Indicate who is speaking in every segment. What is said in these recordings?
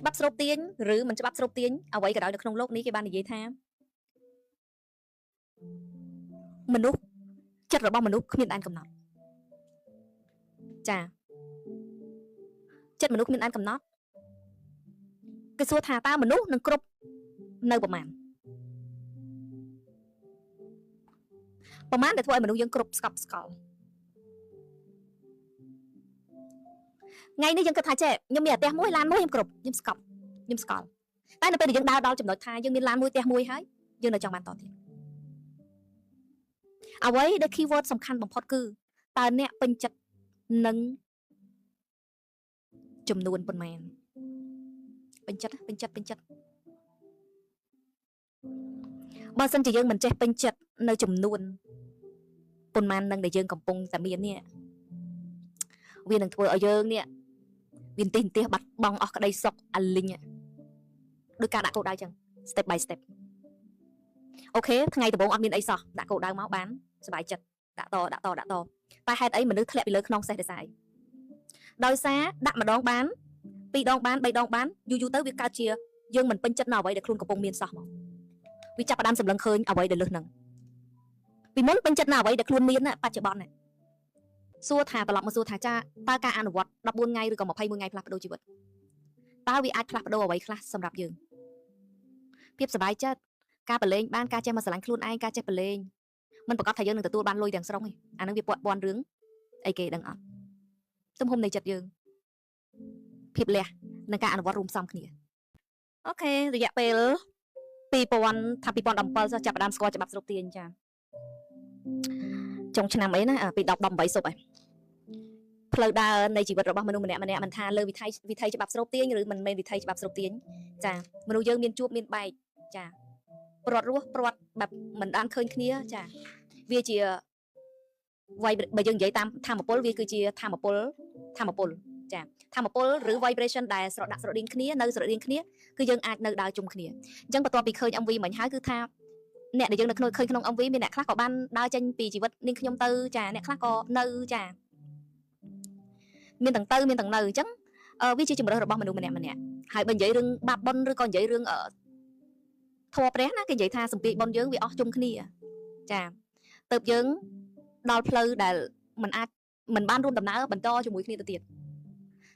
Speaker 1: ច្បាប់ស្រូបទាញឬមិនច្បាប់ស្រូបទាញអ្វីក៏ដោយនៅក្នុងโลกនេះគេបាននិយាយថាមនុស្សចិត្តរបស់មនុស្សគ្មានដែនកំណត់ចាចិត្តមនុស្សគ្មានដែនកំណត់គេសួរថាតើមនុស្សនឹងគ្រប់នៅប្រមាណដែលធ្វើឲ្យមនុស្សយើងគ្រប់ស្កប់ស្កល់ថ្ងៃនេះយើងគិតថាចេះខ្ញុំមានផ្ទះមួយឡានមួយខ្ញុំគ្រប់ខ្ញុំស្កប់ខ្ញុំស្កល់តែនៅពេលដែលយើងដើរដល់ចំណុចថាយើងមានឡានមួយផ្ទះមួយហើយយើងនៅចង់បានតទៀតអ្វីដែល keyword សំខាន់បំផុតគឺតើអ្នកពេញចិត្តនឹងចំនួនប៉ុន្មានពេញចិត្តបើសិនជាយើងមិនចេះពេញចិត្តនៅចំនួនប៉ុន្មាននឹងដែលយើងកំពុងតែមាននេះវានឹងធ្វើឲ្យយើងនេះវាបន្តិចបាត់បង់អស់ក្តីសុខអាលីងដោយការដាក់គោលដៅចឹង step by step អូខេថ្ងៃដំបូងអត់មានអីសោះដាក់គោលដៅមកបានសบายចិត្តដាក់តតែហេតុអីមនុស្សធ្លាក់ពីលើខ្នងសេះតែស្អីដោយសារដាក់ម្ដងបាន2ដងបាន3ដងបានយូរទៅវាកើតជាយើងមិនពេញចិត្តនៅអ្វីដែលខ្លួនកំពុងមានសោះមកវាចាប់ផ្ដើមសម្លឹងឃើញអ្វីដែលលើសហ្នឹងពីមុនពេញចិត្តនៅអ្វីដែលខ្លួនមានបច្ចុប្បន្នសួរថាត្រឡប់មកសួរថាចាតើការអនុវត្ត14ថ្ងៃឬក៏21ថ្ងៃផ្លាស់ប្ដូរជីវិតតើវាអាចផ្លាស់ប្ដូរអ្វីខ្លះសម្រាប់យើងភាពសប្បាយចិត្តការប្រឡែងបានការចេះមកស្រឡាញ់ខ្លួនឯងការចេះប្រឡែងមិនប្រកាសថាយើងនឹងទទួលបានលុយទាំងស្រុងទេអានឹងវាពាក់ព័ន្ធរឿងអីគេដឹងអត់ទំហំនៃចិត្តយើងភាពលះនិងការអនុវត្តរួមផ្សំគ្នាអូខេរយៈពេល2000ថា2017ចាប់ផ្ដើមស្គាល់ច្បាប់ស្រូបទាញចាចុងឆ្នាំអីណាពី18សុបហើយផ្លូវដើរនៃជីវិតរបស់មនុស្សម្នាក់មិនថាលើវិថីច្បាប់ស្រូបទាញឬមិនមែនវិថីច្បាប់ស្រូបទាញចាមនុស្សយើងមានជួបមានបែកចាព្រាត់រស់ព្រាត់បែបមិនបានឃើញគ្នាចាវាជាវាយបើយើងនិយាយតាមធម្មពលវាគឺជាធម្មពលចាធម្មពលឬ vibration ដែលស្រដៀងគ្នានៅស្រដៀងគ្នាគឺយើងអាចនៅដើរជុំគ្នាអញ្ចឹងបន្ទាប់ពីឃើញ MV មិញហើយគឺថាអ្នកដែលយើងនៅឃើញក្នុង MV មានអ្នកខ្លះក៏បានដើរចេញពីជីវិតនាងខ្ញុំទៅចាអ្នកខ្លះក៏នៅចាមានទាំងទៅមានទាំងនៅអញ្ចឹងវាជាជំរើសរបស់មនុស្សម្នាក់ហើយបើនិយាយរឿងបាបបុណ្យឬក៏និយាយរឿងធម៌ព្រះណាគេនិយាយថាសម្ពាធបុណ្យយើងវាអស់ជុំគ្នាចាទៅយើងដល់ផ្លូវដែលមិនបានរួមដំណើរបន្តជាមួយគ្នាទៅទៀត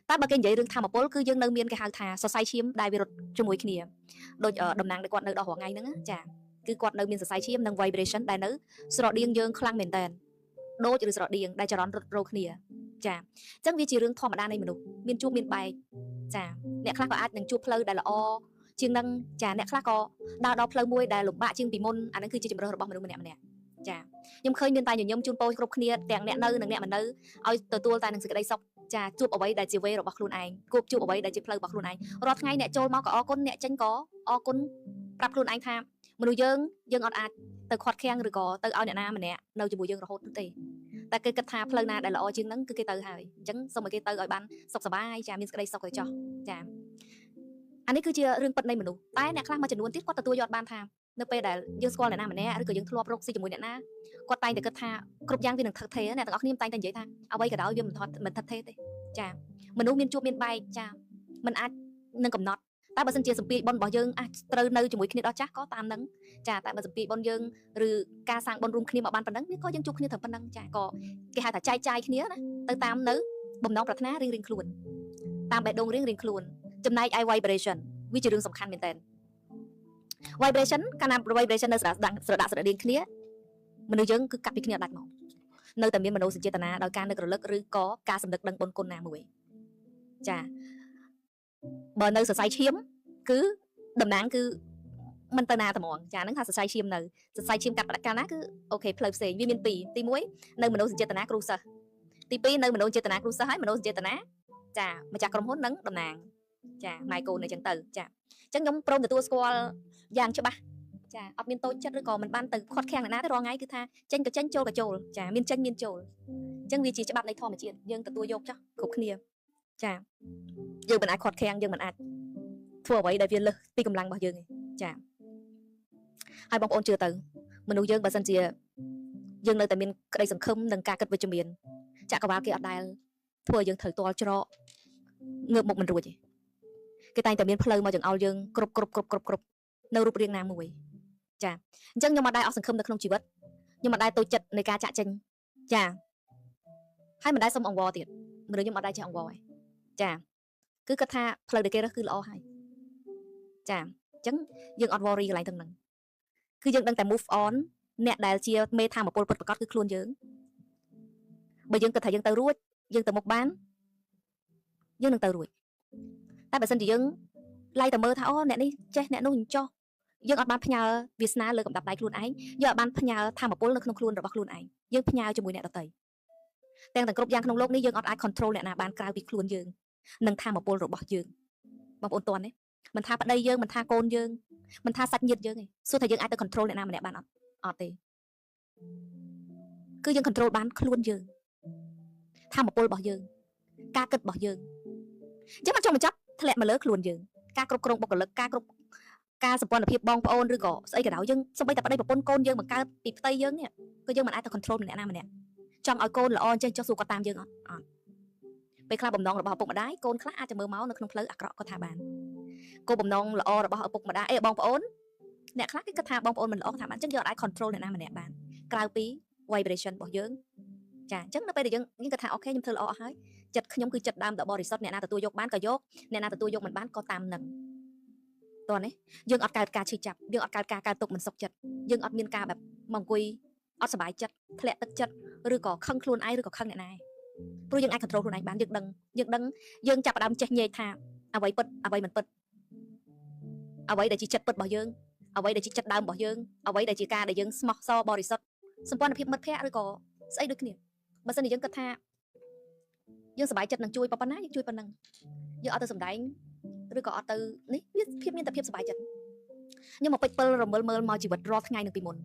Speaker 1: តែបើគេនិយាយរឿងធម្មពលគឺយើងនៅមានគេហៅថាសរសៃឈាមដែលវារត់ជាមួយគ្នាដូចតំណាងដែលគាត់នៅដល់រាល់ថ្ងៃហ្នឹងចាគឺគាត់នៅមានសរសៃឈាមនិង vibration ដែលនៅស្រដៀងយើងខ្លាំងមែនតើដូចឬស្រដៀងដែលចរន្តរត់រោគ្នាចាអញ្ចឹងវាជារឿងធម្មតានៃមនុស្សមានជួបមានបែកចាអ្នកខ្លះក៏អាចនឹងជួបផ្លូវដែលល្អជាងនឹងចាអ្នកខ្លះក៏ដើរដល់ផ្លូវមួយដែលលំបាកជាងពីមុនអានឹងគឺជាជំរើសរបស់មនុស្សម្នាក់ចាខ្ញុំឃើញមានតែញញឹមជូនពរគ្រប់គ្នាទាំងអ្នកនៅនិងអ្នកមិននៅឲ្យទទួលតែនឹងសេចក្តីសុខចាជួបអ្វីដែលជាវេរបស់ខ្លួនឯងគប់ជួបអ្វីដែលជាផ្លូវរបស់ខ្លួនឯងរាល់ថ្ងៃអ្នកចូលមកក៏អរគុណអ្នកចេញក៏អរគុណប្រាប់ខ្លួនឯងថាមនុស្សយើងអត់អាចទៅខាត់ខាំងឬក៏ទៅឲ្យអ្នកណាម្នាក់នៅជាមួយយើងរហូតនោះទេតែគេគិតថាផ្លូវណាដែលល្អជាងហ្នឹងគឺគេទៅហើយអញ្ចឹងសូមឲ្យគេទៅឲ្យបានសុខសប្បាយចាមានសេចក្តីសុខទៅចោះចាអានេះគឺជារឿងពិតនៃមនុស្សតែអ្នកខ្លះមួយចំនួនទៀតគាត់ទទួលយកបានថានៅពេលដែលយើងស្គាល់អ្នកណាម្នាក់ឬក៏យើងធ្លាប់រកស៊ីជាមួយអ្នកណាគាត់តែងតែគិតថាគ្រប់យ៉ាងវានឹងថឹកថេរអ្នកទាំងអស់គ្នាតែងតែនិយាយថាអ្វីក៏ដោយវាមិនថឹកថេរទេចាមនុស្សមានជួបមានបែកចាมันអាចនឹងកំណត់តែបើសិនជាសម្ពាធបុណ្យរបស់យើងអាចត្រូវនៅជាមួយគ្នាដល់ចាស់ក៏តាមនឹងចាតែបើសម្ពាធបុណ្យយើងឬការសាងបុណ្យរួមគ្នាមកបានប៉ុណ្ណឹងវាក៏យើងជួបគ្នាត្រឹមប៉ុណ្ណឹងចាក៏គេហៅថាចែកចាយគ្នាណាទៅតាមនៅបំណងប្រាថ្នារៀងខ្លួនតាមបេះដូងរៀងខ្លួនចំណែកឯ vibration វាជារឿងសំខាន់មែនតើ vibration កាលណា vibration នៅស្រដាក់ស្រដៀងគ្នាមនុស្សយើងគឺកាត់ពីគ្នាដាច់មកនៅតែមានមនោសញ្ចេតនាដោយការនឹករលឹកឬក៏ការសម្ដេចដឹងបុណ្យគុណណាមួយចាបើនៅសរសៃឈាមគឺតំណាងគឺមិនទៅណាត្មងចាហ្នឹងថាសរសៃឈាមនៅសរសៃឈាមកាត់ផ្ដាច់កាលណាគឺអូខេផ្លូវផ្សេងវាមានពីរទី1នៅមនោសញ្ចេតនាគ្រូសិស្សទី2នៅមនោសញ្ចេតនាគ្រូសិស្សហើយមនោសញ្ចេតនាចាម្ចាស់ក្រុមហ៊ុននិងតំណាងចាម៉ែកូនអញ្ចឹងទៅចាអញ្ចឹងខ្ញុំព្រមទទួលស្គាល់យ៉ាងច្បាស់ចាអត់មានតូចចិត្តឬក៏មិនបានទៅខាត់ខាំងអ្នកណាទេរាល់ថ្ងៃគឺថាចេញក៏ចេញចូលក៏ចូលចាមានចេញមានចូលអញ្ចឹងវាជាច្បាប់នៃធម្មជាតិយើងទទួលយកចោះគ្រប់គ្នាចាយើងមិនអាចខាត់ខាំងយើងមិនអាចធ្វើអ្វីដែលវាលើសពីកម្លាំងរបស់យើងទេចាហើយបងប្អូនជឿទៅមនុស្សយើងបើសិនជាយើងនៅតែមានក្តីសង្ឃឹមនិងការគិតវិជ្ជមានចក្រវាលគេអត់ដែលធ្វើយើងត្រូវទាល់ច្រកងើបមុខមិនរួចទេ គេតែងតែមានផ្លូវមកចង្អុលយើងគ្រប់នៅរូបរាងណាមួយចាអញ្ចឹងខ្ញុំអត់ដែរអស់សង្ឃឹមនៅក្នុងជីវិតខ្ញុំអត់ដែរតូចចិត្តនៃការចាក់ចេញចាហើយមិនដែរសុំអង្វរទៀតមនុស្សខ្ញុំអត់ដែរចេះអង្វរឯងចាគឺគាត់ថាផ្លូវដែលគេរើសគឺល្អហើយចាអញ្ចឹងយើងអត់ worry កន្លែងទាំងហ្នឹងគឺយើងដឹងតែ move on អ្នកដែលជាមេធម្មពលពិតប្រាកដគឺខ្លួនយើងបើយើងគិតថាយើងទៅរួចយើងទៅមុខបានយើងនឹងទៅរួចតែបើសិនជាយើងឡាយតែមើលថាអូអ្នកនេះចេះអ្នកនោះចោះយើងអត់បានផ្ញើវាសនាលើកំដាប់ដៃខ្លួនឯងយើងអត់បានផ្ញើធម្មពលនៅក្នុងខ្លួនរបស់ខ្លួនឯងយើងផ្ញើជាមួយអ្នកដទៃទាំងគ្រប់យ៉ាងក្នុងโลกនេះយើងអត់អាច control អ្នកណាបានក្រៅពីខ្លួនយើងនិងធម្មពលរបស់យើងបងប្អូនតន់ទេមិនថាប្តីយើងមិនថាកូនយើងមិនថាសាច់ញាតិយើងទេសួរថាយើងអាចទៅ control អ្នកណាម្នាក់បានអត់ទេគឺយើង control បានខ្លួនយើងធម្មពលរបស់យើងការគិតរបស់យើងអញ្ចឹងមកចុងបញ្ចប់ធ្លាក់មកលើខ្លួនយើងការគ្រប់គ្រងបុគ្គលិកការសម្ព័ន្ធភាពបងប្អូនឬក៏ស្អីក៏ដោយយើងសូម្បីតែប្តីប្រពន្ធកូនយើងបង្កើតពីផ្ទៃយើងនេះក៏យើងមិនអាចទៅ control ម្នាក់ណាម្នាក់ចង់ឲ្យកូនល្អអញ្ចឹងចុះសួរគាត់តាមយើងអត់ពេលខ្លះបំណងរបស់ឪពុកម្ដាយកូនខ្លះអាចจะមើលមកនៅក្នុងផ្លូវអាក្រក់ក៏ថាបានគោលបំណងល្អរបស់ឪពុកម្ដាយបងប្អូនអ្នកខ្លះគេគិតថាបងប្អូនមិនល្អថាបានអញ្ចឹងយើងអាច control អ្នកណាម្នាក់បានក្រៅពី vibration របស់យើងចាអញ្ចឹងនៅពេលដែលយើងគិតថាអូខេខ្ញុំធ្វើល្អអស់ហើយចិត្តខ្ញុំគឺចិត្តដើមដ៏បរិសុទ្ធអ្នកណាទទួលយកបានក៏យកអ្នកណាទទួលយកមិនបានក៏តាមនឹងតោះនេះយើងអត់កើតការឈឺចាប់យើងអត់កើតការកើតទុកមិនសុខចិត្តយើងអត់មានការแบบមកអង្គុយអត់សុបាយចិត្តធ្លាក់ទឹកចិត្តឬក៏ខឹងខ្លួនឯងឬក៏ខឹងអ្នកណាព្រោះយើងអាច control ខ្លួនឯងបានយើងដឹងយើងចាប់ផ្ដើមចេះញែកថាអ្វីពិតអ្វីមិនពិតអ្វីដែលជាចិត្តពិតរបស់យើងអ្វីដែលជាចិត្តដើមរបស់យើងអ្វីដែលជាការដែលយើងស្មោះសរបរិសុទ្ធសម្ព័ន្ធភាពមិត្តភ័ក្តិឬក៏ស្អីដូចគ្នាបើសិនជាយើងគិតថាយើងសប្បាយចិត្តនឹងជួយប៉ុណ្ណាយើងជួយប៉ុណ្ណឹងយើងអត់ទៅសម្ដែងឬក៏អត់ទៅនេះវាភាពមានតែភាពសប្បាយចិត្តខ្ញុំមកពេចពិលរមិលមើលមកជីវិតរាល់ថ្ងៃនឹងពីមុន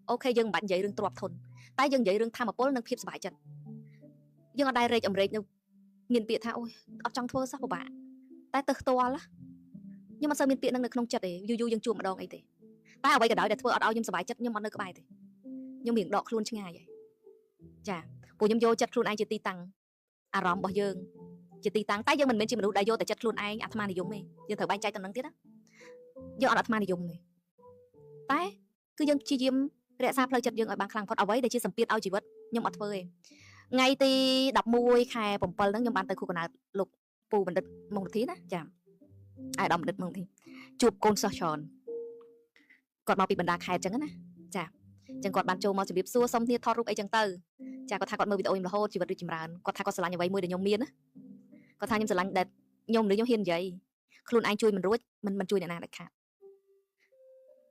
Speaker 1: អូខេយើងមិនបាច់និយាយរឿងទ្រព្យធនតែយើងនិយាយរឿងធម៌ពលនិងភាពសប្បាយចិត្តយើងអត់ដែររែកអម្រែកនៅមានពាក្យថាអូយអត់ចង់ធ្វើសោះពិបាកតែទៅផ្ទាល់ខ្ញុំអត់សូវមានពាក្យនឹងនៅក្នុងចិត្តទេយូរយើងជួបម្ដងអីទេតែអ្វីក៏ដោយដែលធ្វើអត់ឲ្យខ្ញុំសប្បាយចិត្តខ្ញុំអត់នៅក្បែរទេខ្ញុំរៀងដកខ្លួនឆ្ងាយហើយចាព្រោះខ្ញុំយកចិត្តខ្លួនឯងជាទីតាំងអារម្មណ៍របស់យើងជាទីតាំងតែយើងមិនមែនជាមនុស្សដែលយកតែចិត្តខ្លួនឯងអាត្មានិយមទេយើងត្រូវបែងចែកទៅនឹងទៀតណាយើងអត់អាត្មានិយមទេតែគឺយើងព្យាយាមរក្សាផ្លូវចិត្តយើងឲ្យបានខ្លាំងផុតអ្វីដែលជាសម្ពាធឲ្យជីវិតខ្ញុំអត់ធ្វើទេថ្ងៃទី11ខែ7ហ្នឹងខ្ញុំបានទៅខួបកំណើតលោកពូបណ្ឌិតមុងរទ្ធីណាចាអាយដាមបណ្ឌិតមុងរទ្ធីជួបកូនសិស្សច្រើនគាត់មកពីបណ្ដាខេត្តអញ្ចឹងណាចាអញ្ចឹងគាត់បានចូលមកជម្រាបសួរសុំគ្នាថតរូបអីចឹងទៅចាគាត់ថាគាត់មើលវីដេអូខ្ញុំរហូតជីវិតរីកចម្រើនគាត់ថាគាត់ស្រឡាញ់អ្វីមួយដែលខ្ញុំមានណាគាត់ថាខ្ញុំស្រឡាញ់ដែលខ្ញុំហ៊ាននិយាយខ្លួនឯងជួយមិនរួចមិនជួយអ្នកណាដាច់ខាត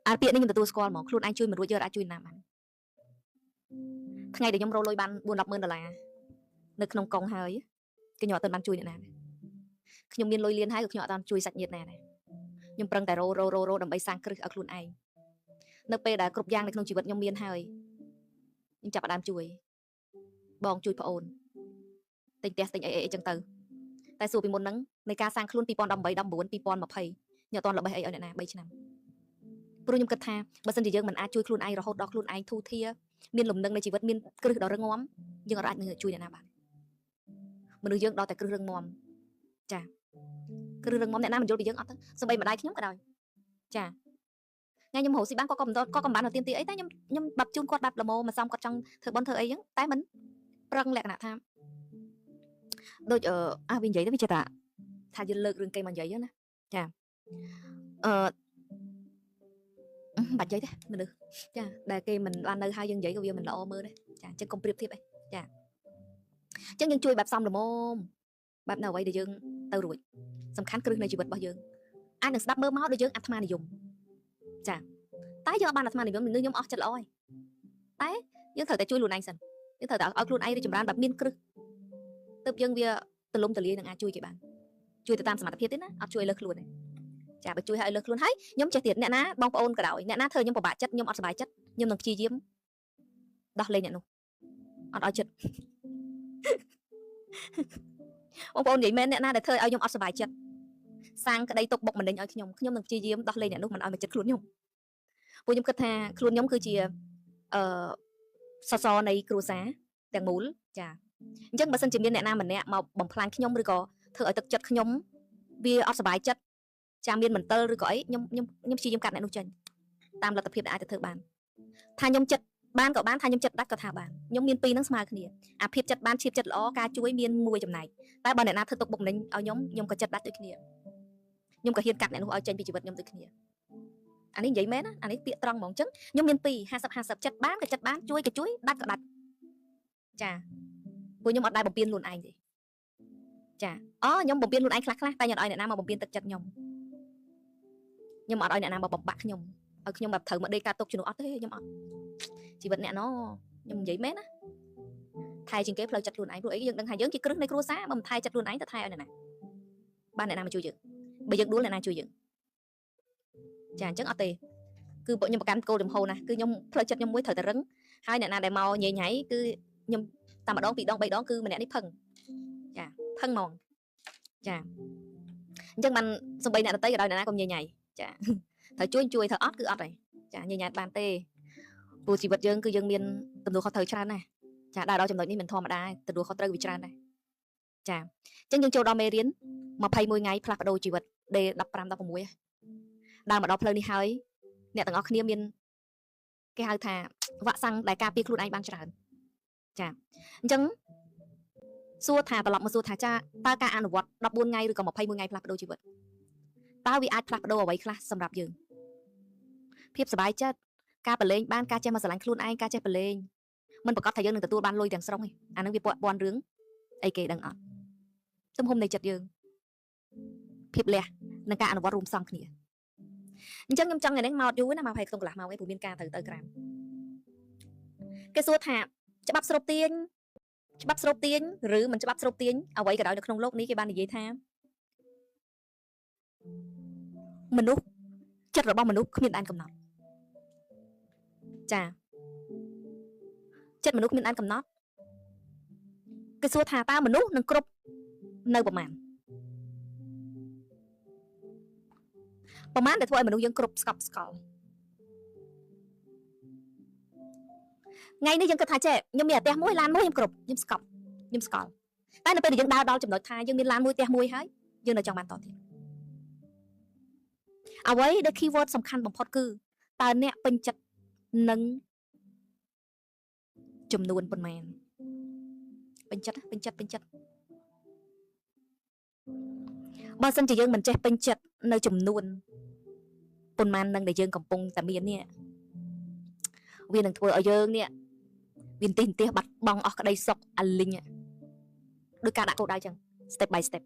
Speaker 1: អាពាក្យនេះខ្ញុំទទួលស្គាល់ហ្មងខ្លួនឯងជួយមិនរួចយើងអាចជួយអ្នកណាបានថ្ងៃដែលខ្ញុំរកលុយបាន$410,000នៅក្នុងកង់ហើយខ្ញុំអត់ទាន់បានជួយអ្នកណាខ្ញុំមានលុយលានហើយក៏ខ្ញុំអត់ទាន់ជួយសាច់ញាតិណាដែរខ្ញុំប្រឹងតែរកដើម្បីសាងគ្រឹះឲ្យខ្លួនឯងនៅពេលដែលគ្រប់យ៉ាងនៅក្នុងជីវិតខ្ញុំមានហើយខ្ញុំចាប់ផ្ដើមជួយបងជួយប្អូនទិញផ្ទះទិញអីចឹងទៅតែសួរពីមុនហ្នឹងនៃការសាងខ្លួន2018 19 2020ខ្ញុំអត់ទាន់ល្បេះអីឲ្យអ្នកណា3ឆ្នាំព្រោះខ្ញុំគិតថាបើសិនជាយើងមិនអាចជួយខ្លួនឯងរហូតដល់ខ្លួនឯងធូរធារមានលំនឹងនៃជីវិតមានគ្រឹះដ៏រឹងមាំយើងអាចនឹងជួយអ្នកណាបានមនុស្សយើងដល់តែគ្រឹះរឹងមាំចាគ្រឹះរឹងមាំអ្នកណាមិនយល់ពីយើងអត់ទៅសូម្បីម្ដាយខ្ញុំក៏ដោយចាថ្ងៃខ្ញុំរកស៊ីបានគាត់ក៏មិនបានទៅទៀមទីអីតែខ្ញុំបាត់ជូនគាត់បាត់ល្មមមកសំគាត់ចង់ធ្វើបន់ធ្វើអីចឹងតែមិនប្រឹងលក្ខណៈថាដូចវានិយាយទៅវាចេះថាយើងលើករឿងគេមកនិយាយណាចាបាច់និយាយទេមនុស្សចាដែលគេមិនបាននៅហើយយើងនិយាយក៏វាមិនល្អមើលដែរចាអញ្ចឹងកុំប្រៀបធៀបអីចាអញ្ចឹងយើងជួយបែបសំល្មមបែបនៅអ្វីដែលយើងទៅរួចសំខាន់គ្រឹះនៃជីវិតរបស់យើងអាចនឹងស្ដាប់មើលមកដូចយើងអាត្មានិយមចាតែយើងអត់បានអាត្មានិយមនឹងខ្ញុំអស់ចិត្តល្អហើយតែយើងត្រូវតែជួយខ្លួនឯងសិនយើងត្រូវតែឲ្យខ្លួនឯងរីកចម្រើនបែបមានគ្រឹះទើបយើងវាទលំទលាយនឹងអាចជួយគេបានជួយទៅតាមសមត្ថភាពទេណាអត់ជួយលើខ្លួនទេចាបើជួយឲ្យលើខ្លួនហើយខ្ញុំចេះទៀតអ្នកណាបងប្អូនក៏ដោយអ្នកណាធ្វើខ្ញុំពិបាកចិត្តខ្ញុំអត់សប្បាយចិត្តខ្ញុំនឹងព្យាយាមដោះលែងអ្នកនោះអត់ឲ្យចិត្តបងប្អូននិយាយមែនអ្នកណាដែលធ្វើឲ្យខ្ញុំអត់សប្បាយចិត្តសាងក្តីទុកបុកម្នេញឲ្យខ្ញុំនឹងព្យាយាមដោះលែងអ្នកនោះមិនឲ្យមកចិត្តខ្លួនខ្ញុំព្រោះខ្ញុំគិតថាខ្លួនខ្ញុំគឺជាសសរនៃគ្រួសារទាំងមូលចាអញ្ចឹងបើសិនជាមានអ្នកណាម្នាក់មកបំផ្លាញខ្ញុំឬក៏ធ្វើឲ្យទឹកចិត្តខ្ញុំវាអត់សប្បាយចិត្ត chả miên mình tơ rồi có ấy nhom chi nhom cắt này nụ chân tam là tập hiệp đã ai tự bàn thay nhom chật ban có ban thay nhom chật đắt có thả bàn nhom miên pi nắng smile kia à hiệp chật ban hiệp chật ló ca chuối miên mùi chầm này tại ban này na thực tục bụng nín ao nhom có chật đắt tự kia nhom có hiên cắt này nụ ao chân bị chịu vật nhom tự kia anh ấy vậy mến á anh ấy tiện trăng mỏng trứng nhom miên pi hai sập chật bán chuối cái chuối đắt có đắt chà cô nhom ở đây bồng piên luôn anh vậy chà nhom bồng piên luôn anh khắc tay nhận ai này nam mà bồng piên tật chật nhom nhưng mà ở đây nè nam mà bọc bạc nhom ở nhưng mà thử mà đi ca tục cho nó thế nhưng mà chỉ vật nè nó nhưng vậy mến á thay trên kế phơi chặt luôn anh rồi ấy đang hai dưỡng chỉ cứ này cua xá mà thay chặt luôn anh ta thay ở này nè ban này nam mà chui dựng bây giờ đuối này nam chui dựng chà chắc ở tề cứ bộ nhưng mà cam cô đầm hồ nè cứ nhom phơi chặt nhom muối thời ta rứng hai nè nam đại màu nhảy nhảy cứ nhom ta mà đón bị đón bay đón cứ mà nè đi phân chà phân mòn chà nhưng mà xong bây nè tới giờ đây nè còn nhảy nhảy chà thời chui thời ót cứ ót này chả như nhà bàn tê bù chỉ vật dương cứ dương miền tầm đồ khó thời tràn này chả đào đâu trong đờiนี้mình thò mà đai tầm đồ khó trời bị tràn này chả chân dương châu đo mê riến mà pay mùi ngày phạt đồ chỉ vật để đập ram đập muối đang mà đo phơi đi hơi nè tầng óc kia miền cái hơi thà vạ xăng đại ca pi luôn anh ban tràn chả chân xua thà tạt lọc mà xua thà cha ta ca ăn vật đập buôn ngày rồi còn mà pay mùi ngày phạt đồ chỉ vật ta vì ai phạt đồ ở vậy class สำหรับ dương ភាពសบายចិត្តការប្រឡែងបានការចេះមកស្រឡាញ់ខ្លួនឯងការចេះប្រឡែងមិនប្រកាសថាយើងនឹងទទួលបានលុយទាំងស្រុងទេអានឹងវាពាក់ព័ន្ធរឿងអីគេដឹងអត់ទំហំនៃចិត្តយើងភាពលះនឹងការអនុវត្តរួមផ្សំគ្នាអញ្ចឹងខ្ញុំចង់ថ្ងៃនេះមកយូរណាមក20ក្នុងកន្លះម៉ោងឯងព្រោះមានការទៅក្រាមគេសួរថាច្បាប់ស្រូបទាញឬមិនច្បាប់ស្រូបទាញអ្វីក៏ដោយនៅក្នុងโลกនេះគេបាននិយាយថាមនុស្សចិត្តរបស់មនុស្សគ្មានដែនកំណត់ចាចិត្តមនុស្សគ្មានដែនកំណត់គេសួរថាតើមនុស្សនឹងគ្រប់នៅប្រមាណដែលធ្វើឲ្យមនុស្សយើងគ្រប់ស្កប់ស្កល់ថ្ងៃនេះយើងគិតថាចេះខ្ញុំមានផ្ទះមួយឡានមួយខ្ញុំគ្រប់ខ្ញុំស្កប់ខ្ញុំស្កល់តែនៅពេលដែលយើងដើរដល់ចំណុចថាយើងមានឡានមួយផ្ទះមួយហើយយើងនៅចង់បានតទៀតអ្វីដែល keyword សំខាន់បំផុតគឺតើអ្នកពេញចិត្តនឹងចំនួនប៉ុន្មានពេញចិត្តបើសិនជាយើងមិនចេះពេញចិត្តនៅចំនួនប៉ុន្មាននឹងដែលយើងកំពុងតែមាននេះវានឹងធ្វើឲ្យយើងនេះវាទីផ្ទះបាត់បង់អស់ក្តីសុខអាលីងដោយការដាក់គោលដៅចឹង step by step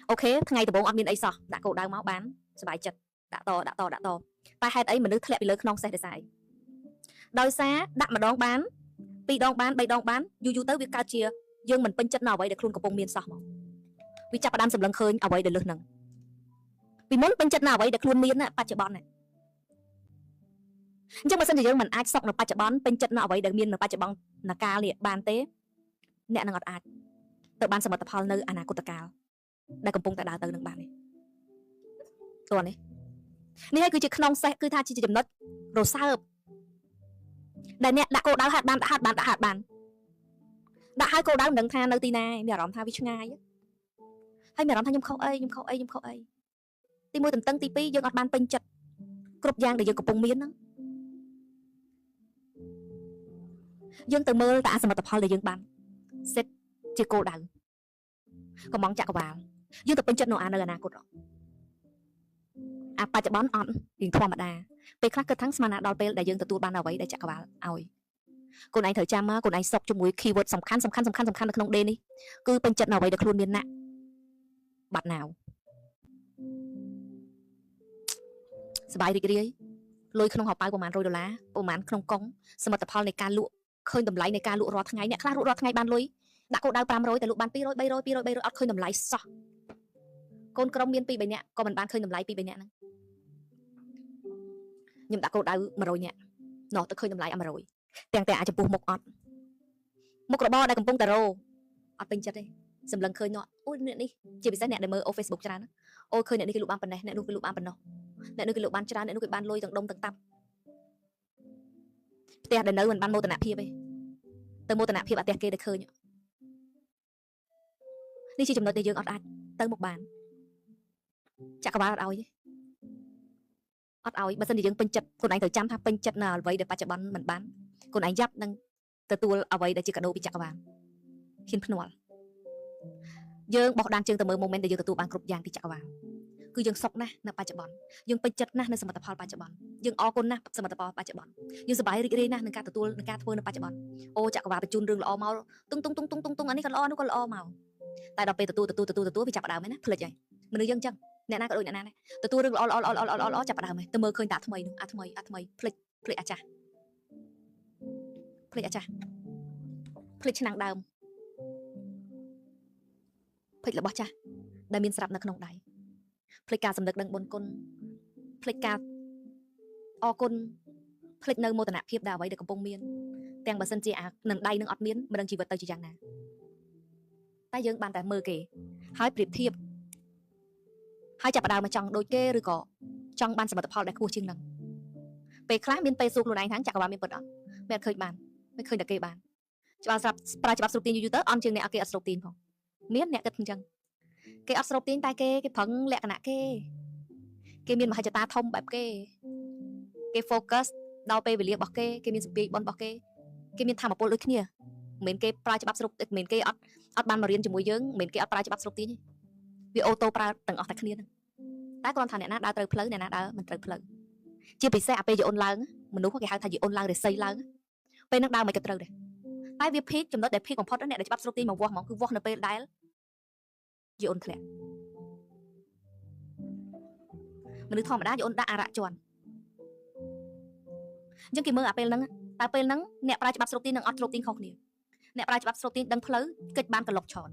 Speaker 1: អូខេថ្ងៃដំបូងអត់មានអីសោះដាក់គោលដៅមកបានសบายចិត្តដាក់តតែហេតុអីមនុស្សធ្លាក់ពីលើខ្នងសេះដោយសារដោយសារដាក់ម្ដងបាន2ដងបាន3ដងបានយូរទៅវាកើតជាយើងមិនពេញចិត្តនៅអ្វីដែលខ្លួនកំពុងមានសោះមកវាចាប់ផ្ដើមសម្លឹងឃើញអ្វីដែលលើសនឹងពីមុនពេញចិត្តនៅអ្វីដែលខ្លួនមានបច្ចុប្បន្នអញ្ចឹងបើសិនជាយើងមិនអាចសុខនៅបច្ចុប្បន្នពេញចិត្តនៅអ្វីដែលមាននៅបច្ចុប្បន្នកាលនេះបានទេអ្នកនឹងអត់អាចទៅបានសមិទ្ធផលនៅអនាគតកាលដែលកំពុងតែដើរទៅនឹងបាននេះតោះនេះហើយគឺជាខ្នងសេះគឺថាជាចំណុចរសើបដែលអ្នកដាក់គោលដៅហាត់បានដាក់ហើយគោលដៅមិនដឹងថានៅទីណាមានអារម្មណ៍ថាវាឆ្ងាយហើយមានអារម្មណ៍ថាខ្ញុំខុសអីទី1តឹងទី2យើងអត់បានពេញចិត្តគ្រប់យ៉ាងដែលយើងកំពុងមានហ្នឹងយើងទៅមើលតែសមិទ្ធផលដែលយើងបានសេតជាគោលដៅកំងចក្រវាលយើងទៅពេញចិត្តនៅអនាគតបច្ចុប្បន្នអត់រៀងធម្មតាពេលខ្លះគិតថាស្មានណាដល់ពេលដែលយើងទទួលបានអ្វីដែលចក្រវាលឲ្យកូនឯងត្រូវចាំមកកូនឯងសុកជាមួយ keyword សំខាន់នៅក្នុង day នេះគឺពេញចិត្តនៅអ្វីដែលខ្លួនមានណាក់បាត់ណាវសบายរីករាយលុយក្នុងហោប៉ៅប្រហែល$100ប្រហែលក្នុងកុងសមិទ្ធផលនៃការលក់ឃើញតម្លៃនៃការលក់រាល់ថ្ងៃអ្នកខ្លះលក់រាល់ថ្ងៃបានលុយដាក់គោលដៅ500តែលក់បាន200 300 អត់ឃើញតម្លៃសោះកូនក្រុមមាន2 3នាក់ក៏មិនបានឃើញតម្លៃ2 3នាក់ហ្នឹងខ្ញុំដាក់គោលដៅ100នាក់នោះទៅឃើញតម្លៃ100ទាំងអាចចំពោះមុខអត់មុខរបរដែលកំពុងតែរោអត់ពេញចិត្តទេសម្លឹងឃើញនោះអូយអ្នកនេះជាពិសេសអ្នកដែលមើល Facebook ច្រើនអូឃើញអ្នកនេះគេលក់បានប៉ុណ្ណេះអ្នកនោះគេលក់បានប៉ុណ្ណោះអ្នកនោះគេលក់បានច្រើនអ្នកនោះគេបានលុយទាំងដុំទាំងតាប់ផ្ទះដែលនៅមិនបានមោទនភាពទេទៅមោទនភាពអាផ្ទះគេដែលឃើញនេះជាចំណុចដែលយើងអត់អាចទៅមុខបាន ចាក់កបាអត់ឲ្យបើសិនជាយើងពេញចិត្តខ្លួនឯងត្រូវចាំថាពេញចិត្តនៅអ្វីដែលបច្ចុប្បន្នមិនបានខ្លួនឯងយ៉ាប់នឹងទទួលអ្វីដែលជាកាដូពីចាក់កបាហ៊ានភ្នាល់យើងបោះដានជើងទៅមើល moment ដែលយើងទទួលបានគ្រប់យ៉ាងពីចាក់កបាគឺយើងសុខណាស់នៅបច្ចុប្បន្នយើងពេញចិត្តណាស់នៅសមិទ្ធផលបច្ចុប្បន្នយើងអរគុណណាស់សមិទ្ធផលបច្ចុប្បន្នយើងសប្បាយរីករាយណាស់នឹងការទទួលនឹងការធ្វើនៅបច្ចុប្បន្នអូចាក់កបាបញ្ជូនរឿងល្អមកទុងអានេះក៏ល្អនោះក៏ល្អមកតែដល់ពេលទទួលវាចាប់ដើមហើយណាភ្លេចហើយមនុស្សយើងអញ្ចឹងអ្នកណាក៏ដូចអ្នកណាដែរទទួលរឿងល្អចាប់ដើមហើយទៅមើលឃើញតែថ្មីនោះអាថ្មីភ្លេចអាចាស់ភ្លេចឆ្នាំងដើមភ្លេចរបស់ចាស់ដែលមានស្រាប់នៅក្នុងដៃភ្លេចការសម្លឹកដឹងបុណ្យគុណភ្លេចការអរគុណភ្លេចនៅមោទនភាពដែលអ្វីដែលកំពុងមានទាំងបើសិនជានឹងដៃនឹងអត់មានមិនដឹងជីវិតទៅជាយ៉ាងណាតែយើងបានតែមើលគេហើយប្រៀបធៀបហើយចាប់ផ្ដើមមកចង់ដូចគេឬក៏ចង់បានសមិទ្ធផលដែលខ្ពស់ជាងនឹងពេលខ្លះមានពេលសួរខ្លួនឯងថាចាក់កបាមានពិតអត់មិនឃើញបានមិនឃើញតែគេបានច្បាប់ស្រាប់ប្រើច្បាប់ស្រុកទានយូរទៅអន់ជាងអ្នកគេអត់ស្រុកទានផងមានអ្នកគិតអញ្ចឹងគេអត់ស្រុកទានតែគេប្រឹងលក្ខណៈគេមានមហិច្ឆតាធំបែបគេ focus ដល់ពេលវេលារបស់គេមានសម្ពាធបនរបស់គេមានធម៌ពលដូចគ្នាមិនមែនគេប្រើច្បាប់ស្រុកមិនមែនគេអត់បានមករៀនជាមួយយើងមិនមែនគេអត់ប្រើច្បាប់ស្រុកទានទេវាអូតូប្រើទាំងអស់តែគ្នាហ្នឹងតែគ្រាន់ថាអ្នកណាដើរត្រូវផ្លូវអ្នកណាដើរមិនត្រូវផ្លូវជាពិសេសអាពេលយអូនឡើងមនុស្សគេហៅថាយអូនឡើងរិស័យឡើងពេលហ្នឹងដើរមិនក៏ត្រូវដែរតែវាភីកចំណុចដែលភីកបំផុតអ្នកដែលច្បាប់ស្រុកទានមកវាស់ហ្មងគឺវាស់នៅពេលដែលយអូនធ្លាក់មនុស្សធម្មតាយអូនដាក់អារៈជន់អញ្ចឹងគេមើលអាពេលហ្នឹងតែពេលហ្នឹងអ្នកប្រើច្បាប់ស្រុកទាននិងអត់ស្រុកទានខុសគ្នាអ្នកប្រើច្បាប់ស្រុកទានដឹងផ្លូវកិច្ចបានកន្លុកឆន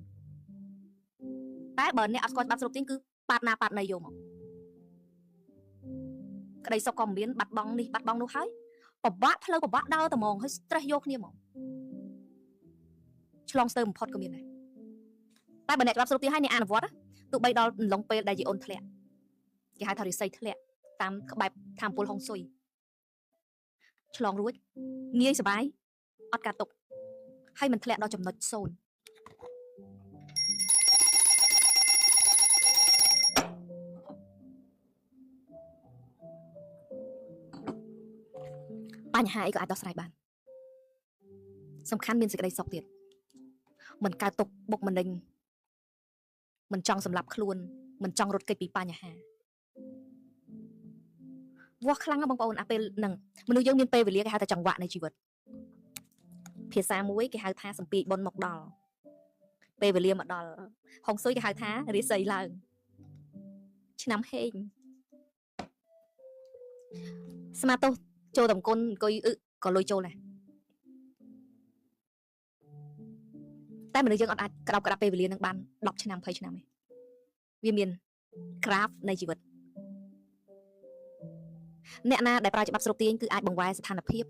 Speaker 1: តែបើអ្នកអត់ស្គាល់ច្បាប់ស្រុកទានគឺប៉ាត់ណាប៉ាត់ណីយកមកក្តីសុខក៏មានបាត់បង់នេះបាត់បង់នោះហើយពិបាកផ្លូវពិបាកដើរតែហ្មងហើយ stress យកគ្នាហ្មងឆ្លងស្ទើរបំផុតក៏មានដែរតែបើអ្នកច្បាប់ស្រុកទានហើយអ្នកអនុវត្តទោះបីដល់ឡុងពេលដែលយីអូនធ្លាក់គេហៅថារិស័យធ្លាក់តាមក្បែបធម្មពលហុងស៊ុយឆ្លងរួចងាយសបាយអត់ការទុកហើយមិនធ្លាក់ដល់ចំណុច0បញ្ហាអីក៏អាចដោះស្រាយបានសំខាន់មានសេចក្តីសុខទៀតមិនកើតទុកបុកម្នេញមិនចង់សម្លាប់ខ្លួនមិនចង់រត់គេចពីបញ្ហាវាស់ខ្លាំងណាស់បងប្អូនអាពេលហ្នឹងមនុស្សយើងមានពេលវេលាគេហៅថាចង្វាក់នៃជីវិតភាសាមួយគេហៅថាសម្ពាយបុណ្យមកដល់ពេលវេលាមកដល់ហុងស៊ុយគេហៅថារាសីឡើងឆ្នាំហេងស្មាតោចូលតំគុណអង្គុយក៏លុយចូលដែរតែមនុស្សយើងអត់អាចក្តោបក្តាប់ពេលវេលានឹងបាន10ឆ្នាំ20ឆ្នាំទេវាមាន graph នៃជីវិតអ្នកណាដែលប្រើច្បាប់ស្រុកទាញគឺអាចបង្វែរស្ថានភាព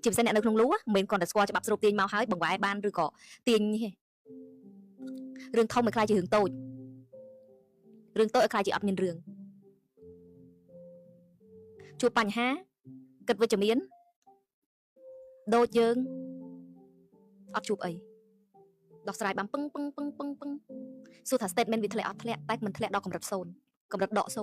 Speaker 1: ជាពិសេសអ្នកនៅក្នុងលូមិនមែនគ្រាន់តែស្គាល់ច្បាប់ស្រុកទាញមកហើយបង្វែរបានឬក៏ទាញទេរឿងធំមិនខ្លាចជារឿងតូចឲ្យខ្លាចជាអត់មានរឿងជួបបញ្ហាគិតវិជ្ជមានដូចយើងអត់ជួបអីដោះស្រាយបានពឹងសួរថា statement វាធ្លាក់អត់ធ្លាក់តែមិនធ្លាក់ដល់កម្រិត0កម្រិតដក0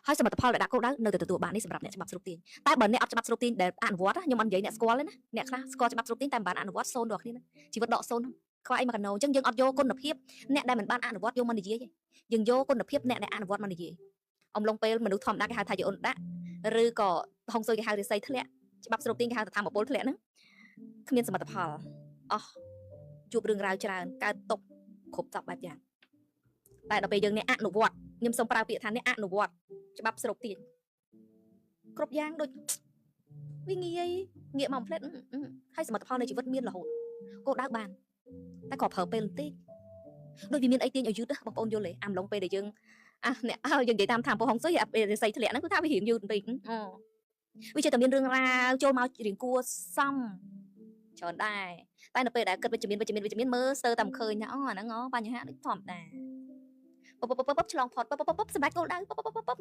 Speaker 1: ហើយសមិទ្ធផលដែលដាក់គោលដៅនៅតែទទួលបាននេះសម្រាប់អ្នកច្បាប់ស្រុកទាញតែបើអ្នកអត់ច្បាប់ស្រុកទាញដែលអនុវត្តខ្ញុំអត់និយាយអ្នកស្គាល់ទេណាអ្នកខ្លះស្គាល់ច្បាប់ស្រុកទាញតែមិនបានអនុវត្ត0ដល់គ្នាជីវិតដក0ខ្វះអីមកកណោអញ្ចឹងយើងអត់យកគុណភាពអ្នកដែលមិនបានអនុវត្តយកមកនិយាយទេយើងយកគុណភាពអ្នកដែលអនុវត្តមកនិយាយអំឡុងពេលមនុស្សធម្មតាគេហៅថាយអូនដាក់ឬក៏ហុងស៊ុយគេហៅរិស័យធ្លាក់ច្បាប់ស្រុកទាញគេហៅថាធម្មពលធ្លាក់ហ្នឹងគ្មានសមិទ្ធផលអស់ជួបរឿងរ៉ាវច្រើនកើតទុកគ្រប់សពបែបយ៉ាងតែដល់ពេលយើងអ្នកអនុវត្តខ្ញុំសូមប្រើពាក្យថាអ្នកអនុវត្តច្បាប់ស្រុកទាញគ្រប់យ៉ាងដូចវាងាយមកផ្លេតហើយសមិទ្ធផលនៃជីវិតមានរហូតគោលដៅបានតែក៏ប្រើពេលបន្តិចដូចវាមានអីទាញឲ្យយឺតបងប្អូនយល់ទេអំឡុងពេលដែលយើងអ្នកយើងនិយាយតាមធម្មពលហុងស៊ុយរិស័យធ្លាក់ហ្នឹងគឺថាវារៀងយឺតបន្តិចវាចេះតែមានរឿងរ៉ាវចូលមករៀងគួរសមច្រើនដែរតែនៅពេលដែលគិតវិជ្ជមានមើលស្ទើរតែមិនឃើញថាអាហ្នឹងបញ្ហាដូចធម្មតាពឆ្លងផុតសម្រាប់គោលដៅ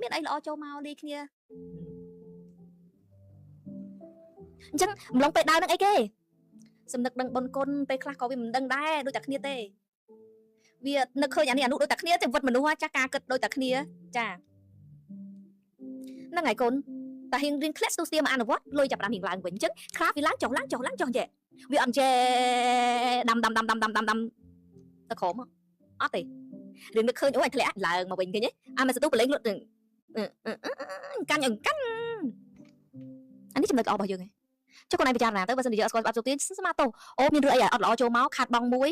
Speaker 1: មានអីល្អចូលមកលីគ្នាអញ្ចឹងម្លងពេលដើរនឹងអីគេសំនឹកដឹងបុណ្យគុណពេលខ្លះក៏វាមិនដឹងដែរដូចតែគ្នាទេ វានឹកឃើញអានេះអានោះដូចតែគ្នាតែវត្តមនុស្សចាស់ការគិតដូចតែគ្នាចាហ្នឹងហើយកូនតែរៀងធ្លាក់ស្ទុះស្ទាមកអនុវត្តលុយចាប់តាមរៀងឡើងវិញអញ្ចឹងខ្លះវាឡើងចុះចេះវាអត់ចេះដាំទៅក្រោមអត់ទេរៀងនឹកឃើញអូយធ្លាក់ឡើងមកវិញឃើញទេអាមិនស្ទុះប្រឡែងលុតកាន់អានេះចំណុចល្អរបស់យើងឯងចុះកូនឯងពិចារណាទៅបើសិនជាយើងអត់ស្គាល់ច្បាប់សុទាញស្មាតោអូមានរឿងអីអត់ល្អចូលមកខាត់បងមួយ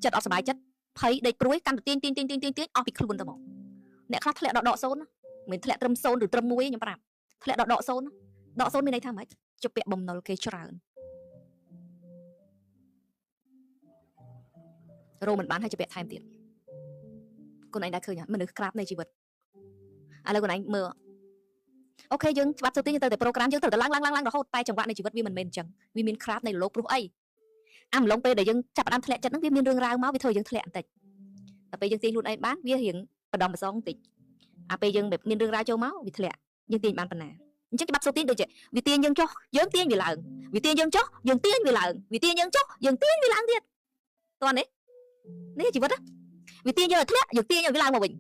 Speaker 1: ចិត្តអត់សុបាយចិត្តភ័យដេកព្រួយកាន់តែទាញអស់ពីខ្លួនទៅមកអ្នកខ្លះធ្លាក់ដក0ណាមិនធ្លាក់ត្រឹម0ឬត្រឹម1ខ្ញុំប្រាប់ធ្លាក់ដក0មានន័យថាម៉េចជពាក់បំណុលគេច្រើនរោមិនបានឲ្យជពាក់ថែមទៀតកូនឯងដែរឃើញមនុស្សក្រាបនៃជីវិតឥឡូវកូនឯងមើលអូខេយើងច្បាប់សុទាញទៅតែប្រូក្រាមយើងត្រូវតែឡើងរហូតតែចង្វាក់នៃជីវិតវាមិនមែនអញ្ចឹងវាមានក្រាបនៃលោកព្រោះអីអាម្លងពេលដែលយើងចាប់ផ្ដើមធ្លាក់ចិត្តហ្នឹងវាមានរឿងរ៉ាវមកវាធ្វើយើងធ្លាក់បន្តិចតែពេលយើងទាញខ្លួនឯងបានវារៀងបដំបសងបន្តិចអាពេលយើងមានរឿងរ៉ាវចូលមកវាធ្លាក់យើងទាញបានប៉ុណ្ណាអញ្ចឹងច្បាប់សុទាញដូចជាវាទាញយើងចុះយើងទាញវាឡើងវាទាញយើងចុះយើងទាញវាឡើងវាទាញយើងចុះយើងទាញវាឡើងទៀតតោះនេះជីវិតវាទាញយើងឲ្យធ្លាក់យើងទាញឲ្យវាឡើងមកវិញ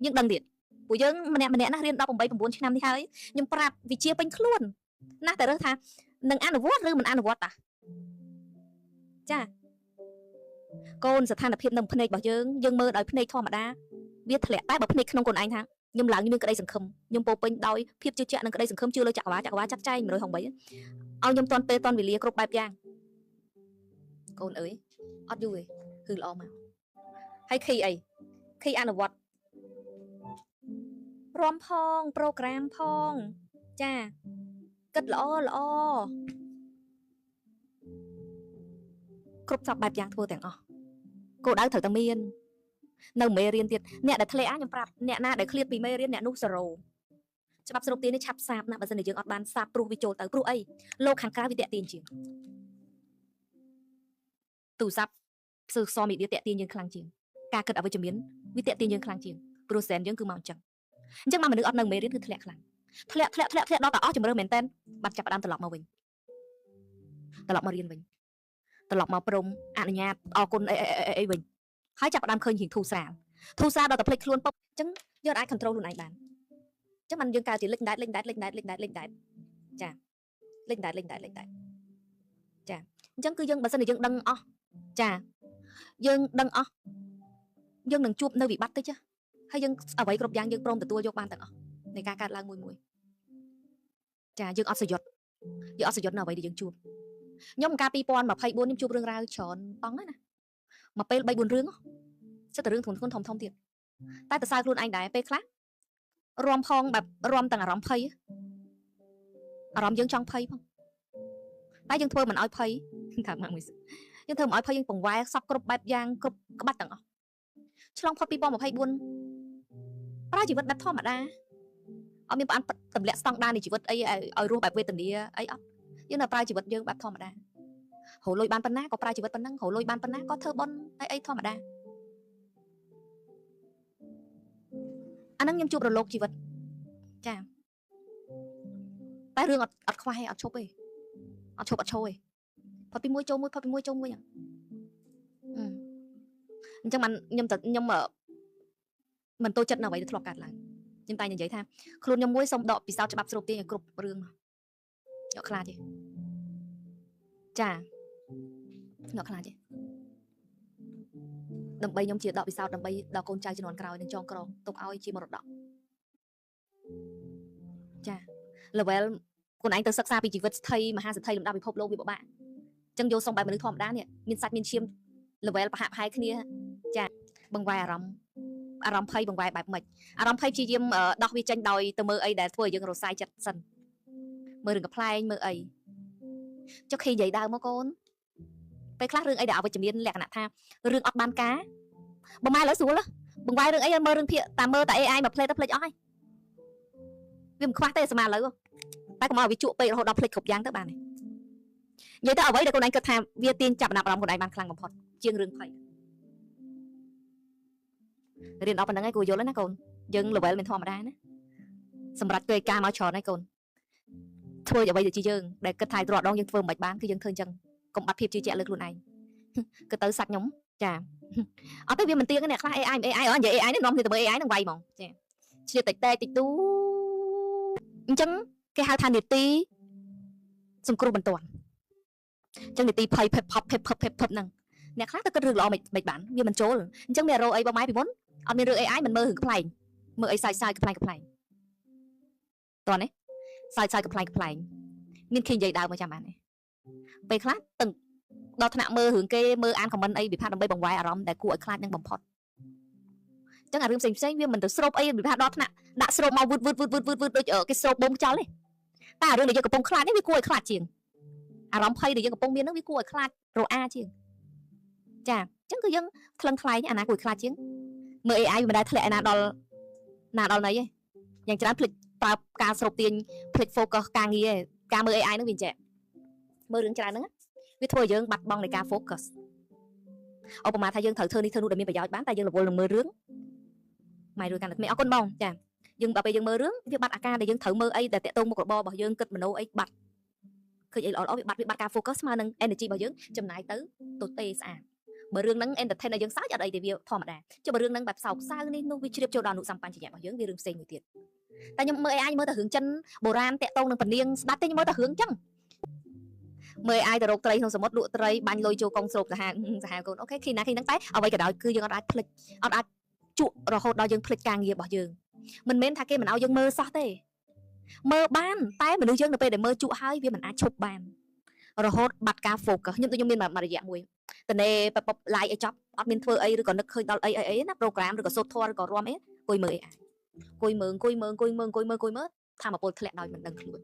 Speaker 1: យើងដឹងទៀតពួកយើងម្នាក់ណារៀន18 9ឆ្នាំនេះហើយខ្ញុំប្រាប់វិជាពេញខ្លួនណាស់តែរើសថានឹងអនុវត្តឬមិនអនុវត្តតាចាកូនស្ថានភាពនៅភ្នែករបស់យើងមើលដោយភ្នែកធម្មតាវាធ្លាក់តែបើភ្នែកក្នុងខ្លួនឯងថាខ្ញុំឡើងខ្ញុំមានក្តីសង្ឃឹមខ្ញុំពោពេញដោយភាពជឿជាក់និងក្តីសង្ឃឹមជឿលើចក្រវាឡចាត់ចែង163ឲ្យខ្ញុំតន់ពេលតន់វេលាគ្រប់បែបយ៉ាងកូនអើយអត់យូរទេគឺល្អមកហើយខីអីខីអនុវត្តរំផងប្រូក្រាមផងចាគិតល្អគ្រប់សពបែបយ៉ាងធ្វើទាំងអស់គោលដៅត្រូវតែមាននៅមេរៀនទៀតអ្នកដែលធ្លាក់ខ្ញុំប្រាប់អ្នកណាដែលឃ្លាតពីមេរៀនអ្នកនោះ0ច្បាប់ស្រុកទាញនេះឆាប់សាបណាបើសិនជាយើងអត់បានសាបព្រោះវាចូលទៅព្រោះអីលោកខាងក្រៅវាតាក់ទាញជាងទូរស័ព្ទsocial mediaតាក់ទាញយើងខ្លាំងជាងការគិតអវិជ្ជមានវាតាក់ទាញយើងខ្លាំងជាងព្រោះសែនយើងគឺមកអញ្ចឹងមកមនុស្សអត់នៅមេរៀនគឺធ្លាក់ខ្លាំងធ្លាក់ដល់តែអស់ជំរឿនមែនតើបាត់ចាប់ផ្ដើមត្រឡប់មកវិញត្រឡប់មករៀនវិញត្រឡប់មកព្រមអនុញ្ញាតអរគុណអីវិញហើយចាប់ផ្ដើមឃើញរៀងធូរស្រាលដល់តែភ្លេចខ្លួនពុកអញ្ចឹងយើងអាច control ខ្លួនឯងបានអញ្ចឹងមិនយើងកើតជាលេចដែតចាលេចដែតចាអញ្ចឹងគឺយើងបើសិនជាយើងដឹងអស់ចាយើងដឹងអស់យើងនឹងជួបនៅវិបត្តិតិចហើយយើងអ្វីគ្រប់យ៉ាងយើងព្រមទទួលយកបានទាំងអស់នៃការកើតឡើងមួយចាយើងអត់សយុទ្ធនៅអ្វីដែលយើងជួបខ្ញុំកាល2024ខ្ញុំជួបរឿងរ៉ាវច្រើនតង់ណាមកពេល3 4រឿងសិតតែរឿងធំធំទៀតតែសរសើរខ្លួនឯងដែរពេលខ្លះរំផងបែបរំទាំងអារម្មណ៍ភ័យអារម្មណ៍យើងចង់ភ័យផងតែយើងធ្វើមិនឲ្យភ័យថាមកមួយយើងធ្វើមិនឲ្យភ័យយើងបង្វែរសពគ្រប់បែបយ៉ាងគ្រប់ក្បាច់ទាំងអស់ឆ្លងផុត2024ប្រើជីវិតបែបធម្មតាអត់មានបានទម្លាក់ស្តង់ដារនៃជីវិតអីឲ្យរស់បែបវេទនាអីអត់យើងនៅប្រើជីវិតយើងបែបធម្មតារហូលុយបានប៉ុណ្ណាក៏ប្រើជីវិតប៉ុណ្ណឹងរហូលុយបានប៉ុណ្ណាក៏ធ្វើបុណ្យអីធម្មតាអាហ្នឹងខ្ញុំជួបរលកជីវិតចាតែរឿងអត់ខ្វះទេអត់ឈប់ទេអត់ឈប់អត់ឈរទេផុតពីមួយចូលមួយអញ្ចឹងខ្ញុំមិនតូចចិត្តនៅអ្វីដែលធ្លាប់កើតឡើងខ្ញុំតែនិយាយថាខ្លួនខ្ញុំមួយសូមដកពិសោធន៍ច្បាប់ស្រូបទាញឲ្យគ្រប់រឿងយកខ្លាចទេចាយកខ្លាចទេដើម្បីខ្ញុំជាដកពិសោធន៍ដើម្បីដល់កូនចៅជំនាន់ក្រោយនឹងចងក្រងទុកឲ្យជាមរតកចា level ខ្លួនឯងទៅសិក្សាពីជីវិតស្ថិមហាសិទ្ធិលំដាប់ពិភពលោកវាពិបាកអញ្ចឹងយកសំបែបមនុស្សធម្មតានេះមានសាច់មានឈាម level ប្រហាក់ប្រហែលគ្នាចាបង្វែរអារម្មណ៍ភ័យបង្វែរបែបម៉េចអារម្មណ៍ភ័យព្យាយាមដោះវាចេញដោយទៅមើលអីដែលធ្វើឲ្យយើងរសាយចិត្តសិនមើលរឿងកំ pl ែងមើលអីចុះខេនិយាយដើមមកកូនពេលខ្លះរឿងអីដែលអវិជ្ជមានលក្ខណៈថារឿងអត់បានការបងម៉ែឥឡូវស្រួលបង្វែររឿងអីមើលរឿងភាគតាមមើលតែ AI មកផ្លេតទៅផ្លេចអស់ហើយវាមិនខ្វះទេស្មាឥឡូវតែកុំឲ្យវាជក់ពេករហូតដល់ផ្លេចគ្រប់យ៉ាងទៅបានទេនិយាយទៅអ្វីដែលកូនឯងគិតថាវាទាញចាប់អារម្មណ៍កូនឯងបានខ្លាំងបំផុតជាងរឿងភ័យរៀនដល់ប៉ុណ្្នឹងឯងគួរយល់ហើយណាកូនយើង level មិនធម្មតាណាសម្រាប់ធ្វើឲ្យការមកច្រើនហើយកូនធ្វើអ្វីទៅជាយើងដែលគិតថាទ្រដងយើងធ្វើមិនបានគឺយើងធ្វើអញ្ចឹងកុំបាត់ភាពជឿជាក់លើខ្លួនឯងគឺទៅសាច់ខ្ញុំចា ở tới vì mình tiên cái này khác AI ở vậy AI nó nông thì tụi AI nó quay mong chia tịch tê tịch tú chẳng cái hai thằng ti sung kêu bận toàn chẳng ti phơi phep năng nè khác tới cái rừng lọ mày bản vì mình trốn chẳng mẹ rồi ấy bao máy bị muốn ở bên rừng AI mình mơ hưởng cái play mơ ấy sai cái play toàn đấy sai cái play nên khi vậy đào mà chăm bạn nàyไปខ្លះtừngដល់ថ្នាក់មើលរឿងគេមើលអានខមមិនអីវិភាគដើម្បីបង្វែរអារម្មណ៍ដែលគួរឲ្យខ្លាចនឹងបំផុតអញ្ចឹងអារឿងផ្សេងវាមិនទៅស្រូបអីវិភាគដល់ថ្នាក់ដាក់ស្រូបមកវឹតដូចគេស្រូបបូមខ្យល់ទេតែអារឿងដែលយើងកំពុងខ្លាចនេះវាគួរឲ្យខ្លាចជាងអារម្មណ៍ភ័យដែលយើងកំពុងមានហ្នឹងវាគួរឲ្យខ្លាចរអាជាងចាអញ្ចឹងគឺយើងថ្លឹងថ្លែងអាណាគួរឲ្យខ្លាចជាងមើល AI វាមិនដែលធ្លាក់ឯណាដល់ណីទេយ៉ាងច្រើនភ្លេចប្រើការស្រូបទាញភ្លេច focus ការងារឯងការមើល AI ហ្នឹងវាចេះមើលរឿងច្រើនហ្នឹងវាធ្វើឲ្យយើងបាត់បង់នៃការ focus ឧបមាថាយើងត្រូវធ្វើនេះធ្វើនោះដែលមានប្រយោជន៍បានតែយើងរវល់នឹងមើលរឿងម៉ៃរួយកាន់តែអរគុណបងចាយើងដល់ពេលយើងមើលរឿងវាបាត់អាការដែលយើងត្រូវមើលអីដែលតាក់ទងមុខរបររបស់យើងគិតមโนអីបាត់ឃើញអីល្អវាបាត់ការ focus ស្មើនឹង energy របស់យើងចំណាយទៅទទេស្អាតបើរឿងហ្នឹង entertain ឲ្យយើងសើចអត់អីទេវាធម្មតាចុះបើរឿងហ្នឹងបែបសោកសៅនេះនោះវាជ្រាបចូលដល់អនុសម្បញ្ញៈរបស់យើងវារឿងផ្សេងមួយទៀតតែខ្ញុំមើល AI មើលតែរឿងចិនបុរាណតាក់ទងនឹងពនាងស្ដាប់ទេខ្ញុំមើលតែរឿងចឹងមើល AI ទៅរកត្រីក្នុងសមុទ្រលក់ត្រីបាញ់លុយចូលកងស្រូបសាហាវកូនអូខេឃីណាឃីហ្នឹងតែអ្វីក៏ដោយគឺយើងអត់អាចភ្លេចអត់អាចជក់រហូតដល់យើងភ្លេចការងាររបស់យើងមិនមែនថាគេមិនឲ្យយើងមើលសោះទេមើលបានតែមនុស្សយើងនៅពេលដែលមើលជក់ហើយវាមិនអាចឈប់បានរហូតបាត់ការ focus ខ្ញុំមានមួយរយៈមួយតនេបប live ឲ្យចប់អត់មានធ្វើអីឬក៏នឹកឃើញដល់អីណា program ឬក៏សូត្រធម៌ឬក៏រាំអីអង្គុយមើល AI អង្គុយមើលថាមកពលធ្លាក់ដោយមិនដឹងខ្លួន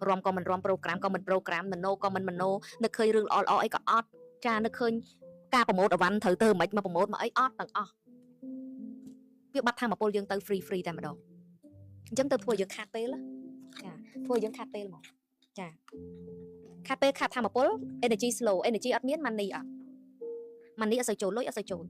Speaker 1: រាំក៏មិនរាំ program ក៏មិន program មโนក៏មិនមโนនឹកឃើញរឿងល្អអីក៏អត់ចានឹកឃើញការប្រម៉ូទអវ៉ាន់ត្រូវទៅមិនមកប្រម៉ូទមកអីអត់ទាំងអស់វាបាត់ថាមកពលយើងទៅ free តែម្ដងអញ្ចឹងទៅធ្វើយើងខាតពេលចាធ្វើយើងខាតពេលហ្មងចាខាតពេលខាតថាមកពល energy slow energy អត់មាន money អត់ money អត់សូវចូលលុយអត់សូវចូល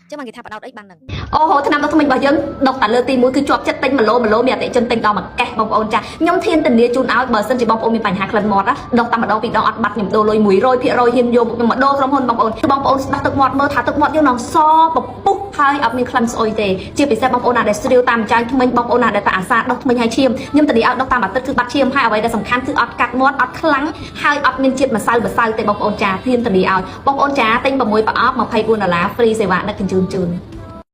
Speaker 1: ចឹងមកគេថាបដោតអីបានហ្នឹងអូហូឆ្នាំដល់ថ្មីរបស់យើងដុសតែលើទី1គឺជាប់ចិត្តទិញ1 ឡូមានអតិជនទិញដល់មួយកេះបងប្អូនចាខ្ញុំធានធានាជូនឲ្យបើសិនជាបងប្អូនមានបញ្ហាក្លិនមាត់ណាដុសតែម្ដងពីរដងអត់បាត់ខ្ញុំដូរលុយ 100% ហ៊ានយកខ្ញុំមកដូរក្រុមហ៊ុនបងប្អូនគឺបងប្អូនស្ដាប់ទឹកមាត់មើលថាទឹកមាត់យើងនឹងសពពុះហើយអត់មានក្លិនស្អុយទេជាពិសេសបងប្អូនណាដែលស្រាវតាមចាញ់ថ្មិញបងប្អូនណាដែលតាអាសាដុសថ្មិញហើយឈាមខ្ញុំធានាឲ្យដុសតាមអាទិត្យគឺបាត់ឈាមហើយអ្វីដែលសំខាន់គឺអត់កាត់មាត់អត់ខ្លាំងហើយអត់មានជាតិម្សៅទេបងប្អូនចាធានធានាឲ្យបងប្អូនចាទិញ6ប្រអប់$24 free សេវាដឹកជញ្ជូន